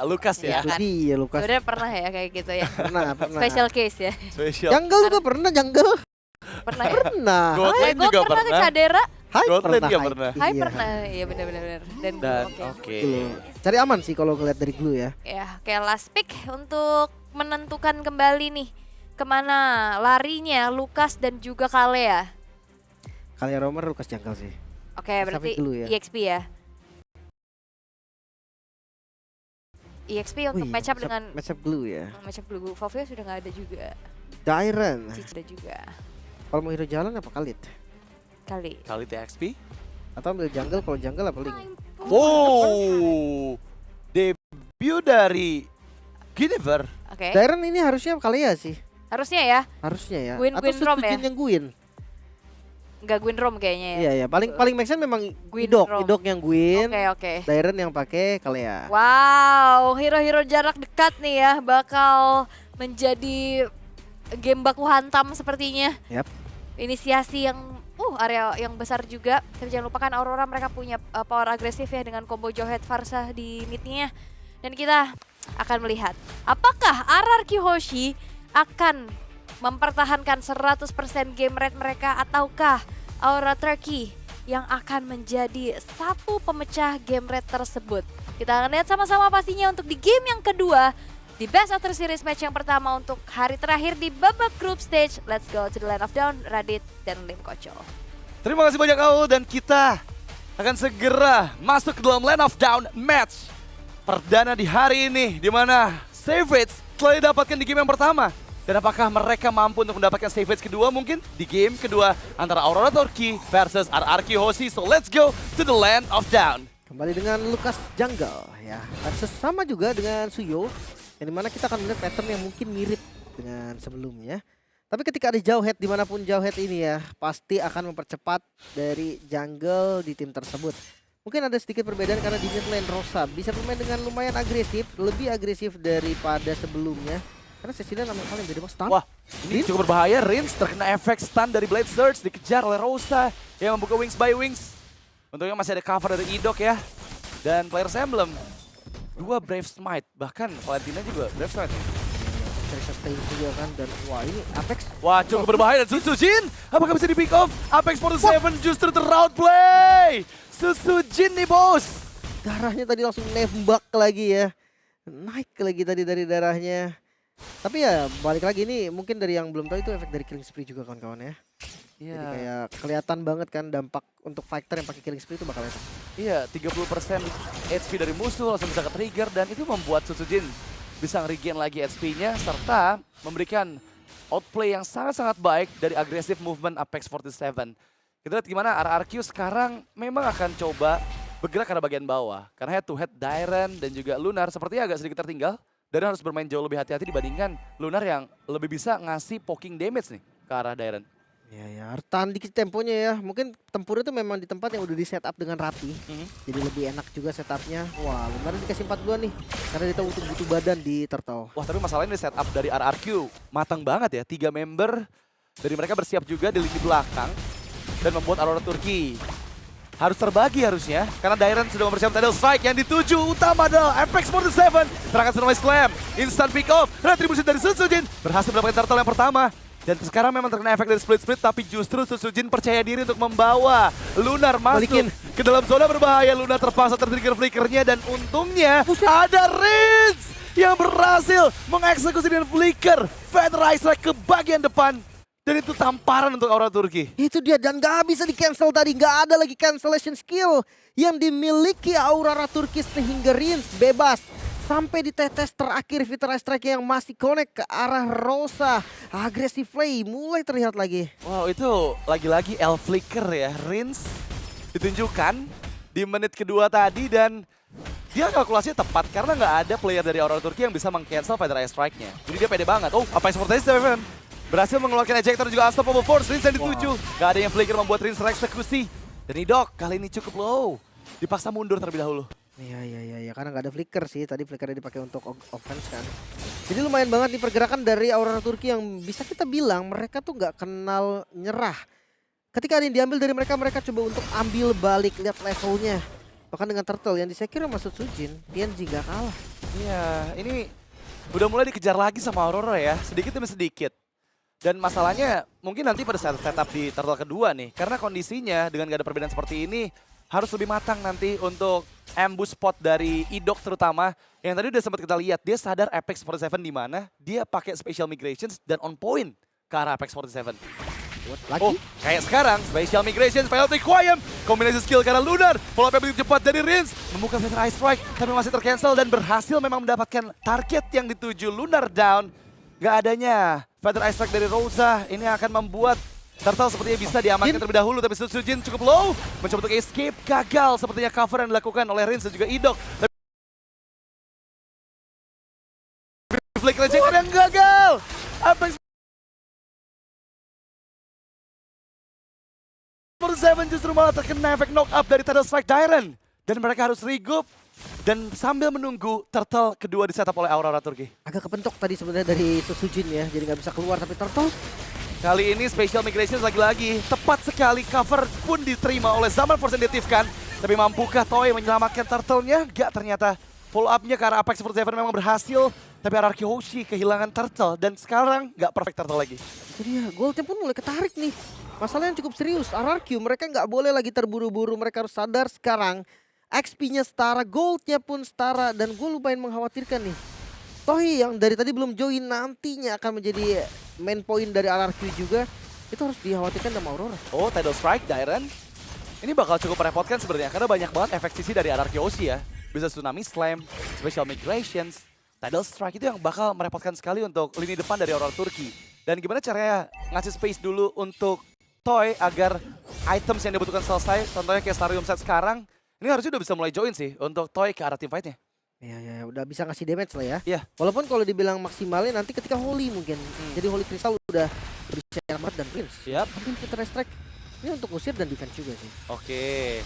Lukas ya. Iya kan? Iya Lukas. Sebenarnya pernah ya kayak gitu ya. Pernah. Special case ya. Spesial. Jungle juga pernah, Jungle. Pernah ya. Pernah. Gold Hai, Lane gue juga pernah ke pernah. Cadera. Hai Goldland pernah. juga pernah. Hai Iya. pernah. Iya benar-benar. Dan Dan oke. oke. Cari aman sih kalau ngeliat dari Glue ya. Ya, kayak last pick untuk menentukan kembali nih kemana larinya Lukas dan juga Kalea. Kalian Romer Lukas Jungle sih. Oke, Sampai berarti dulu ya. EXP ya. EXP untuk Wih, match up dengan match up Glue ya. match up Blue Vovio sudah nggak ada juga. Dairen. Cici ada juga. Kalau mau hero jalan apa Khalid? Kali. Kali TXP. Atau ambil jungle, kalau jungle apa Link? Wow. Debut dari Guinevere. Oke. Dairen ini harusnya Kalea sih. Harusnya ya. Harusnya ya. Gwyn- Atau Gwyn Rom ya? Sutujin yang Gwyn. Nggak Gwyn Rom kayaknya ya. Iya ya, paling make sense memang Gwyn Idok, Rom. Idok yang Gwyn, Oke. Dairen yang pakai Kalea. Wow, hero-hero jarak dekat nih ya bakal menjadi game baku hantam sepertinya. Yap. Inisiasi yang area yang besar juga. Tapi jangan lupakan Aurora mereka punya power agresif ya dengan combo Jowhead Farsa di midnya. Dan kita akan melihat apakah RRQ Hoshi akan mempertahankan 100% game rate mereka ataukah Aura Turkey yang akan menjadi satu pemecah game rate tersebut. Kita akan lihat sama-sama pastinya untuk di game yang kedua di Best of 3 Series match yang pertama untuk hari terakhir di babak group stage. Let's go to the Land of Dawn, Radit dan Lim Kocho. Terima kasih banyak Aul dan kita akan segera masuk ke dalam Land of Dawn match perdana di hari ini di mana Savage telah didapatkan di game yang pertama. Dan apakah mereka mampu untuk mendapatkan Savage kedua mungkin di game kedua antara Aurora Turkey versus RRQ Hoshi. So let's go to the Land of Dawn. Kembali dengan Lukas Jungle ya. Sama juga dengan Suyo. Yang dimana kita akan melihat pattern yang mungkin mirip dengan sebelumnya. Tapi ketika ada Jowhead, dimanapun Jowhead ini ya, pasti akan mempercepat dari jungle di tim tersebut. Mungkin ada sedikit perbedaan karena di mid lane Rosa bisa bermain dengan lumayan agresif, lebih agresif daripada sebelumnya. Karena Cecilia namanya paling beda banget. Stun. Wah, ini cukup berbahaya. Rins terkena efek stun dari Blade Surge, dikejar oleh Rosa yang membuka Wings by Wings. Untungnya masih ada cover dari Idok ya. Dan Players Emblem, 2 Brave Smite, bahkan Valentina juga Brave Smite. Dari sustain juga kan, dan wah ini Apex. Wah, cukup berbahaya dan Susujin, apakah bisa di pick off? Apex 47 justru ter-route play. Susujin nih bos. Darahnya tadi langsung nembak lagi ya. Naik lagi tadi dari darahnya. Tapi ya balik lagi ini mungkin dari yang belum tahu itu efek dari Killing Spree juga kawan-kawan ya. Jadi kayak kelihatan banget kan dampak untuk fighter yang pakai Killing Spree itu bakal efek. Iya, 30% HP dari musuh langsung bisa ke-trigger dan itu membuat Susujin bisa nge-regain lagi HP-nya serta memberikan outplay yang sangat-sangat baik dari agresif movement Apex 47. Kita lihat gimana RRQ sekarang memang akan coba bergerak ke arah bagian bawah. Karena head to head Dairen dan juga Lunar sepertinya agak sedikit tertinggal. Dairen harus bermain jauh lebih hati-hati dibandingkan Lunar yang lebih bisa ngasih poking damage nih ke arah Dairen. Ya, tahan dikit temponya ya. Mungkin tempurnya itu memang di tempat yang udah di setup dengan rapi. Jadi lebih enak juga setupnya. Wah, Lunar dikasih 4 bulan nih. Karena dia tahu butuh badan di turtle. Wah, tapi masalahnya di setup dari RRQ matang banget ya. 3 member dari mereka bersiap juga di lini belakang dan membuat Aurora Turkey harus terbagi harusnya karena Dairen sudah mempersiapkan Tidal Strike yang dituju utama adalah Apex 47. Serangan Tsunami Slam, instant pick off, retribusi dari Susujin berhasil mendapatkan turtle yang pertama. Dan sekarang memang terkena efek dari split tapi justru Susujin percaya diri untuk membawa Lunar masuk ke dalam zona berbahaya. Lunar terpaksa tertrigger flickernya dan untungnya ada Rins yang berhasil mengeksekusi dengan flicker Feather Strike ke bagian depan. Dan itu tamparan untuk Aurora Turkey. Itu dia, dan gak bisa di cancel tadi. Gak ada lagi cancellation skill yang dimiliki Aurora Turkey sehingga Rins bebas. Sampai di tetes terakhir Vital Strike yang masih connect ke arah Rosa. Agresif play mulai terlihat lagi. Wow, itu lagi-lagi L flicker ya. Rins ditunjukkan di menit kedua tadi dan dia kalkulasinya tepat karena nggak ada player dari Aurora Turkey yang bisa meng-cancel Vital Strike-nya. Jadi dia pede banget. Oh, apa yang seperti itu, berhasil mengeluarkan ejector juga Unstoppable Force. Rins yang dituju. Gak ada yang flicker membuat Rins tereksekusi. Dan Idok kali ini cukup low. Dipaksa mundur terlebih dahulu. Iya, karena nggak ada flicker sih. Tadi flickernya dipakai untuk offense kan. Jadi lumayan banget nih pergerakan dari Aurora Turkey yang bisa kita bilang mereka tuh nggak kenal nyerah. Ketika ada yang diambil dari mereka, mereka coba untuk ambil balik, lihat levelnya. Bahkan dengan Turtle yang disecure sama Sujin, TNG gak kalah. Iya, ini udah mulai dikejar lagi sama Aurora ya, sedikit demi sedikit. Dan masalahnya mungkin nanti pada saat setup di turtle kedua nih, karena kondisinya dengan gak ada perbedaan seperti ini, harus lebih matang nanti untuk ambush spot dari Idok terutama. Yang tadi udah sempat kita lihat, dia sadar Apex 47 di mana, dia pakai special migrations dan on point ke arah Apex 47. Lagi? Oh, kayak sekarang, special migrations, penalty Quayam, kombinasi skill karena Lunar, follow up yang begitu cepat dari Rins, membuka Feather Ice Strike, tapi masih tercancel dan berhasil memang mendapatkan target yang dituju Lunar down. Gak adanya Feather Ice Strike dari Rosa, ini akan membuat Turtle sepertinya bisa diamankan terlebih dahulu, tapi Sujin cukup low, mencoba untuk escape, gagal sepertinya cover yang dilakukan oleh Rins dan juga Idok. Flick reject yang gagal, Apex 47 justru malah terkena efek knock up dari Tidal Strike Dairen. Dan mereka harus regroup dan sambil menunggu Turtle kedua di setup oleh Aurora Turki. Agak kepentok tadi sebenarnya dari Sujin ya, jadi nggak bisa keluar, tapi Turtle Kali ini Special Migrations lagi-lagi tepat sekali, cover pun diterima oleh Zaman Force kan. Tapi mampukah Toy menyelamatkan Turtle-nya? Gak, ternyata follow up-nya ke arah Apex 47 memang berhasil. Tapi RRQ Hoshi kehilangan Turtle dan sekarang gak perfect Turtle lagi. itu dia, goldnya pun mulai ketarik nih. Masalahnya cukup serius, RRQ mereka nggak boleh lagi terburu-buru, mereka harus sadar sekarang. XP-nya setara, goldnya pun setara, dan gue lumayan mengkhawatirkan nih. Tohi yang dari tadi belum join nantinya akan menjadi main point dari RRQ juga. Itu harus dikhawatirkan sama Aurora. Oh, Tidal Strike, Dairen. Ini bakal cukup merepotkan sebenarnya karena banyak banget efek sisi dari RRQ Hoshi ya. Bisa Tsunami Slam, Special Migrations, Tidal Strike itu yang bakal merepotkan sekali untuk lini depan dari Aurora Turki. Dan gimana caranya ngasih space dulu untuk Toy agar items yang dibutuhkan selesai, contohnya kayak Starium set sekarang, ini harusnya udah bisa mulai join sih untuk Toy ke arah team fight-nya. Ya, udah bisa ngasih damage lah ya. Iya. Walaupun kalau dibilang maksimalnya nanti ketika Holy mungkin. Jadi Holy Crystal udah berusia amat dan Prince. Siap. Ambil Feather Strike. Ini untuk usir dan defense juga sih. Oke.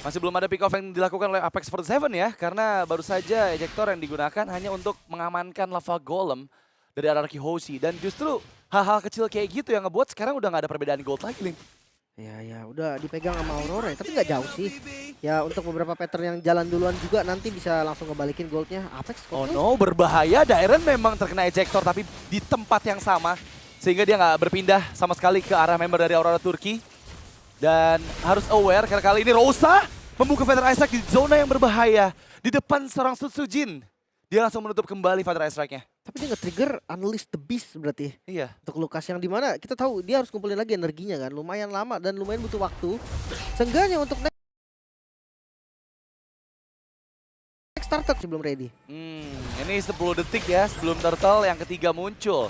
Masih belum ada pick off yang dilakukan oleh Apex 47 ya, karena baru saja ejector yang digunakan hanya untuk mengamankan lava golem dari RRQ Hoshi. Dan justru hal-hal kecil kayak gitu yang ngebuat sekarang udah gak ada perbedaan gold lagi, Lim. Ya, udah dipegang sama Aurora ya, tapi nggak jauh sih. Ya untuk beberapa pattern yang jalan duluan juga nanti bisa langsung ngebalikin goldnya Apex. Oh no, berbahaya. Dairen memang terkena ejector tapi di tempat yang sama. Sehingga dia nggak berpindah sama sekali ke arah member dari Aurora Turki. Dan harus aware karena kali ini Rosa membuka Feather Ice Strike di zona yang berbahaya. Di depan seorang Sujin. Dia langsung menutup kembali Feather Ice Strike-nya. Tapi dia nge-trigger Unleash the Beast berarti. Iya. Untuk Lukas yang dimana kita tahu dia harus kumpulin lagi energinya kan. Lumayan lama dan lumayan butuh waktu. Seenggaknya untuk next starter sebelum ready. Ini 10 detik ya sebelum Turtle yang ketiga muncul.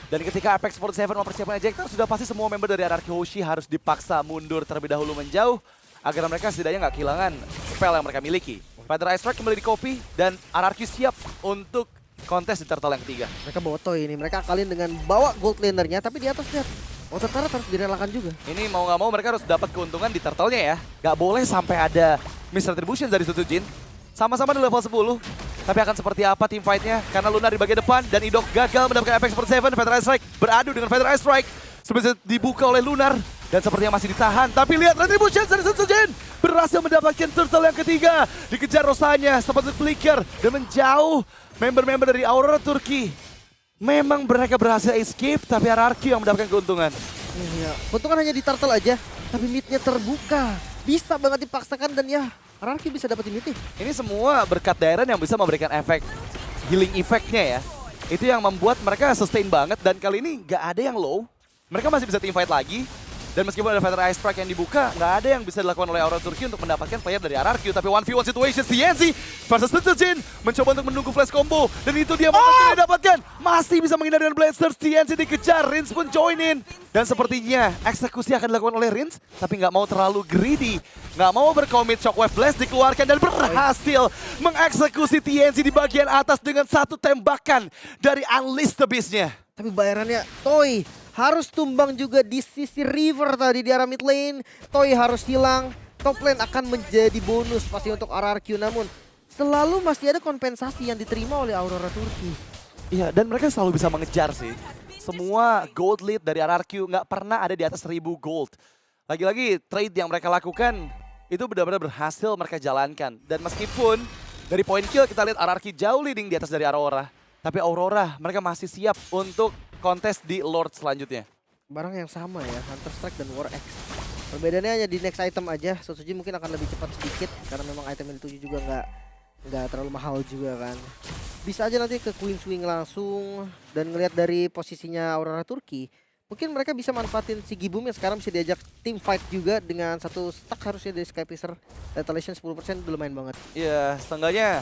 Dan ketika Apex 47 mempersiapkan ejector, sudah pasti semua member dari RRQ Hoshi harus dipaksa mundur terlebih dahulu menjauh agar mereka setidaknya nggak kehilangan spell yang mereka miliki. Feather Ice Strike kembali di copy dan RRQ siap untuk kontes di Turtle yang ketiga. Mereka bawa Toy ini, mereka akalin dengan bawa gold lanernya, tapi di atas lihat Water Turret harus direlakan juga. Ini mau nggak mau mereka harus dapat keuntungan di Turtle-nya ya. Nggak boleh sampai ada misretribution dari Sujin. Sama-sama di level 10. Tapi akan seperti apa tim fight-nya? Karena Lunar di bagian depan dan Idok gagal mendapatkan Apex 47. Feather Ice Strike beradu dengan Feather Ice Strike. Sebenarnya dibuka oleh Lunar. Dan sepertinya masih ditahan. Tapi lihat retribution dari Sujin. Berhasil mendapatkan Turtle yang ketiga. Dikejar Rosanya sempat flicker dan menjauh member-member dari Aurora Turki. Memang mereka berhasil escape, tapi RRQ yang mendapatkan keuntungan. Iya, keuntungan hanya di Turtle aja, tapi mid-nya terbuka. Bisa banget dipaksakan dan ya RRQ bisa dapetin mid nih. Ini semua berkat Dairen yang bisa memberikan efek healing effect-nya ya. Itu yang membuat mereka sustain banget dan kali ini nggak ada yang low. Mereka masih bisa team fight lagi. Dan meskipun ada Feather Ice Strike yang dibuka, nggak ada yang bisa dilakukan oleh Aurora Turki untuk mendapatkan player dari RRQ. Tapi 1v1 situation, TNC versus Sujin mencoba untuk menunggu flash combo. Dan itu dia yang didapatkan. Masih bisa menghindar dengan Blasters, TNC dikejar, Rins pun join in. Dan sepertinya eksekusi akan dilakukan oleh Rins, tapi nggak mau terlalu greedy. Nggak mau berkomit, Shockwave Blast dikeluarkan dan berhasil mengeksekusi TNC di bagian atas dengan satu tembakan dari Unleash the Beast-nya. Tapi bayarannya Toy harus tumbang juga di sisi river tadi di arah mid lane. Toy harus hilang. Top lane akan menjadi bonus pasti untuk RRQ. Namun selalu masih ada kompensasi yang diterima oleh Aurora Turki. Iya, dan mereka selalu bisa mengejar sih. Semua gold lead dari RRQ nggak pernah ada di atas 1000 gold. Lagi-lagi trade yang mereka lakukan itu benar-benar berhasil mereka jalankan. Dan meskipun dari point kill kita lihat RRQ jauh leading di atas dari Aurora. Tapi Aurora mereka masih siap untuk kontes di Lord selanjutnya. Barang yang sama ya, Hunter Strike dan War X. Perbedaannya hanya di next item aja. Sotsuji mungkin akan lebih cepat sedikit karena memang item yang dituju juga nggak terlalu mahal juga kan. Bisa aja nanti ke Queen Swing langsung dan ngelihat dari posisinya Aurora Turki. Mungkin mereka bisa manfaatin si Gibum yang sekarang bisa diajak team fight juga dengan satu stack harusnya dari Skypicer. Retaliation 10% udah lumayan banget. Iya, setengahnya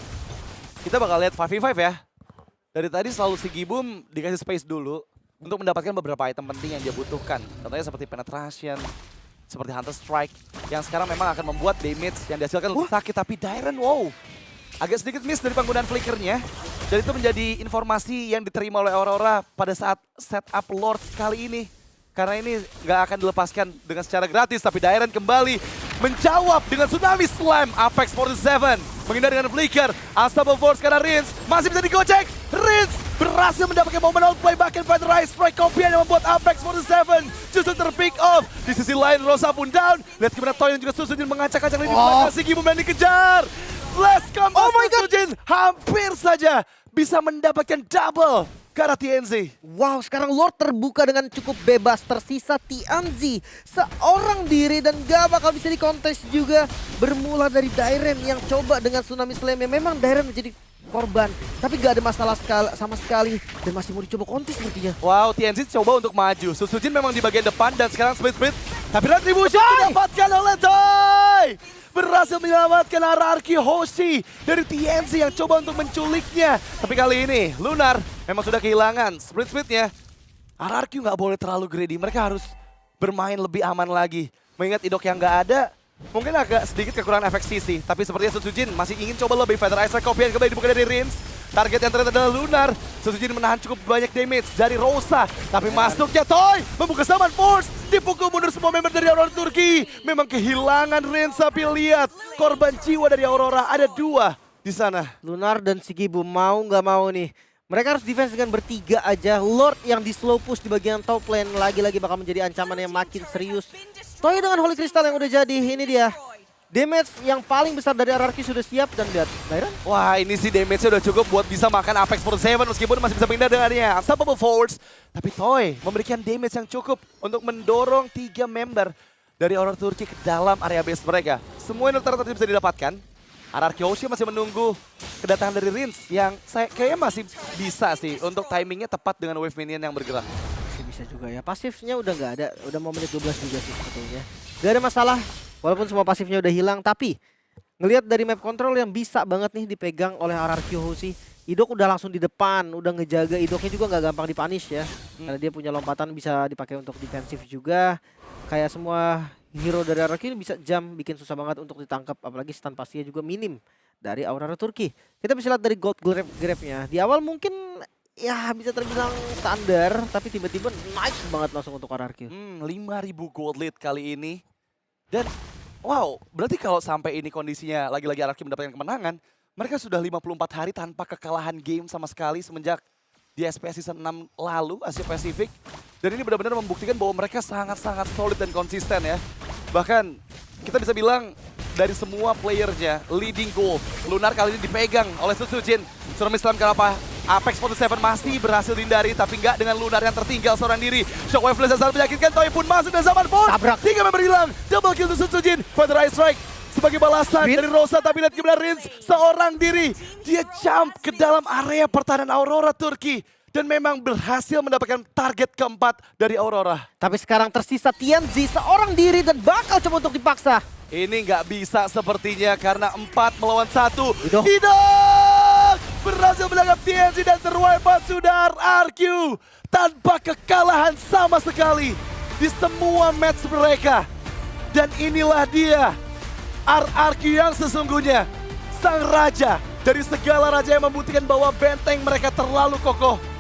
kita bakal lihat 5v5 ya. Dari tadi selalu si Gibum dikasih space dulu untuk mendapatkan beberapa item penting yang dia butuhkan. Contohnya seperti Penetration, seperti Hunter Strike, yang sekarang memang akan membuat damage yang dihasilkan lebih sakit. Tapi Dairen, wow, agak sedikit miss dari penggunaan flickernya. Dan itu menjadi informasi yang diterima oleh Aurora pada saat setup Lord kali ini. Karena ini nggak akan dilepaskan dengan secara gratis. Tapi Dairen kembali menjawab dengan Tsunami Slam. Apex 47 menghindar dengan flicker. Unstoppable Force karena Rins masih bisa digocek. Rins berhasil mendapatkan momen outplay, bahkan Fighter Ice Strike Kopian yang membuat Apex 47 justru terpick off. Di sisi lain Rosa pun down. Lihat gimana Toy dan juga Susujin mengacak-acak lini belakang. Si Gibum dan dikejar. Last combo Susujin hampir saja bisa mendapatkan double karena TNZ. Wow, sekarang Lord terbuka dengan cukup bebas. Tersisa TNZ seorang diri dan gak bakal bisa dikontes juga. Bermula dari Dairen yang coba dengan Tsunami Slam. Memang Dairen menjadi korban, tapi gak ada masalah sama sekali dan masih mau dicoba kontes sepertinya. Wow, TNZ coba untuk maju. Susujin memang di bagian depan dan sekarang split. Tapi Retribution didapatkan oleh Toy. Berhasil menyelamatkan RRQ Hoshi dari TNZ yang coba untuk menculiknya. Tapi kali ini Lunar memang sudah kehilangan split-splitnya. RRQ nggak boleh terlalu greedy, mereka harus bermain lebih aman lagi. Mengingat Idok yang nggak ada, mungkin agak sedikit kekurangan efek CC. Tapi sepertinya Susujin masih ingin coba lebih. Fighter Ice Strike Kopian kembali dibuka dari Rins. Target yang ternyata adalah Lunar. Susujin menahan cukup banyak damage dari Rosa. Tapi masuknya Toy membuka Summon Force. Dipukul mundur semua member dari Aurora Turki. Memang kehilangan Rins, tapi lihat korban jiwa dari Aurora ada 2 di sana. Lunar dan si Gibum mau nggak mau nih. Mereka harus defense dengan bertiga aja. Lord yang di slow push di bagian top lane lagi-lagi bakal menjadi ancaman yang makin serius. Toy dengan Holy Crystal yang udah jadi, ini dia. Damage yang paling besar dari RRQ sudah siap dan lihat Dairen. Wah, ini sih damage-nya udah cukup buat bisa makan Apex 47 meskipun masih bisa pindah dengannya. Unstoppable Force. Tapi Toy memberikan damage yang cukup untuk mendorong 3 member dari Aurora Turki ke dalam area base mereka. Semua yang ternyata bisa didapatkan. RRQ Hoshi masih menunggu kedatangan dari Rins yang kayaknya masih bisa sih untuk timingnya tepat dengan wave minion yang bergerak. Bisa juga ya, pasifnya udah nggak ada, udah mau menit 12 juga sih sebetulnya. Gak ada masalah, walaupun semua pasifnya udah hilang, tapi ngelihat dari map control yang bisa banget nih dipegang oleh RRQ Hoshi. Idok udah langsung di depan, udah ngejaga. Idoknya juga nggak gampang dipunish ya, karena dia punya lompatan bisa dipakai untuk defensif juga. Kayak semua hero dari RRQ ini bisa jump, bikin susah banget untuk ditangkap, apalagi stun pastinya juga minim dari Aurora Turki. Kita bisa lihat dari gold grab-nya. Di awal mungkin ya bisa terbilang standar, tapi tiba-tiba naik banget langsung untuk RRQ. 5.000 gold lead kali ini. Dan wow, berarti kalau sampai ini kondisinya lagi-lagi RRQ mendapatkan kemenangan, mereka sudah 54 hari tanpa kekalahan game sama sekali semenjak di SPS Season 6 lalu, Asia Pasifik. Dan ini benar-benar membuktikan bahwa mereka sangat-sangat solid dan konsisten ya. Bahkan kita bisa bilang dari semua playernya, leading gold. Lunar kali ini dipegang oleh Susujin. Tsunami Slam kenapa? Apex 47 masih berhasil dihindari, tapi nggak dengan Lunar yang tertinggal seorang diri. Shockwave Flash yang sangat menyakitkan, Toy pun masuk dan Zaman pun. Tabrak. 3 member hilang, double kill untuk Susujin. Fighter Ice Strike sebagai balasan dari Rosa, tapi lihat gimana Rins seorang diri. Dia jump ke dalam area pertahanan Aurora Turki. Dan memang berhasil mendapatkan target keempat dari Aurora. Tapi sekarang tersisa TNZ seorang diri dan bakal coba untuk dipaksa. Ini nggak bisa sepertinya karena 4 melawan 1. Idok berhasil menangkap TNZ dan terwipe out sudah RRQ. Tanpa kekalahan sama sekali di semua match mereka. Dan inilah dia RRQ yang sesungguhnya. Sang raja dari segala raja yang membuktikan bahwa benteng mereka terlalu kokoh.